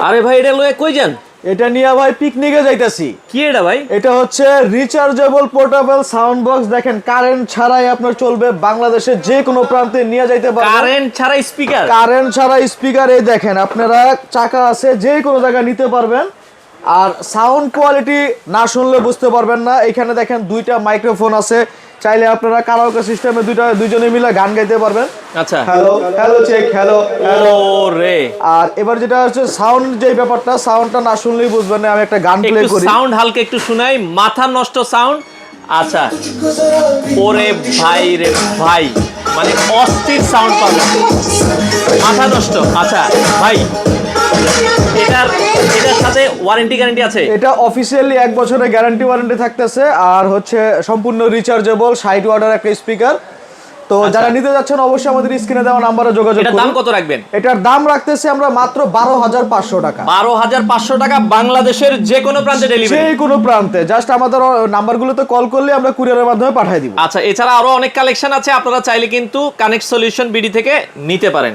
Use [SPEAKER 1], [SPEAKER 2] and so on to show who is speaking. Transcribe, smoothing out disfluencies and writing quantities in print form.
[SPEAKER 1] আরে ভাই এটা লয়ে কই যান?
[SPEAKER 2] এটা নিয়ে ভাই পিকনিকে যাইতাছি।
[SPEAKER 1] কি এটা ভাই?
[SPEAKER 2] এটা হচ্ছে রিচার্জেবল পোর্টেবল সাউন্ড বক্স। দেখেন কারেন্ট ছাড়াই আপনার চলবে, বাংলাদেশের যে কোনো প্রান্তে নিয়ে যাইতে পারবেন।
[SPEAKER 1] কারেন্ট ছাড়া স্পিকার?
[SPEAKER 2] কারেন্ট ছাড়া স্পিকার। এই দেখেন আপনারা চাকা আছে, যে কোনো জায়গায় নিতে পারবেন। আর সাউন্ড কোয়ালিটি না শুনলে বুঝতে পারবেন না। এখানে দেখেন দুইটা মাইক্রোফোন আছে, চাইলে আপনারা কারাওকে সিস্টেমে দুইজনে মিলে গান গাইতে পারবেন।
[SPEAKER 1] আচ্ছা,
[SPEAKER 2] hello hello check, hello hello
[SPEAKER 1] রে।
[SPEAKER 2] আর এবার যেটা হচ্ছে সাউন্ড, যে ব্যাপারটা সাউন্ডটা না শুনলেই বুঝবেন না। আমি একটা গান প্লে
[SPEAKER 1] একটু
[SPEAKER 2] করি,
[SPEAKER 1] সাউন্ড হালকা একটু শোনাই, মাথা নষ্ট সাউন্ড। আচ্ছা, ওরে ভাই রে ভাই, মানে অস্থির সাউন্ড পাবেন, মাথা নষ্ট। আচ্ছা ভাই, এটার সাথে ওয়ারেন্টি গ্যারান্টি আছে?
[SPEAKER 2] এটা অফিসিয়ালি 1 বছরের গ্যারান্টি ওয়ারেন্টি থাকতেছে। আর হচ্ছে সম্পূর্ণ রিচার্জেবল 60 ওয়াটের একটা স্পিকার। তো যারা নিতে যাচ্ছেন অবশ্যই আমাদের স্ক্রিনে দেওয়া নাম্বারে যোগাযোগ
[SPEAKER 1] এটার
[SPEAKER 2] করুন।
[SPEAKER 1] দাম কত রাখবেন?
[SPEAKER 2] এটার দাম রাখতেছি আমরা মাত্র 12,500 টাকা।
[SPEAKER 1] 12,500 টাকা, বাংলাদেশের যে কোনো প্রান্তে ডেলিভারি?
[SPEAKER 2] যে কোনো প্রান্তে, জাস্ট আমাদের নাম্বারগুলোতে কল করলে আমরা কুরিয়ারের মাধ্যমে পাঠিয়ে দিব।
[SPEAKER 1] আচ্ছা, এছাড়া আরো অনেক কালেকশন আছে, আপনারা চাইলে কিন্তু কানেক্ট সলিউশন বিডি থেকে নিতে পারেন।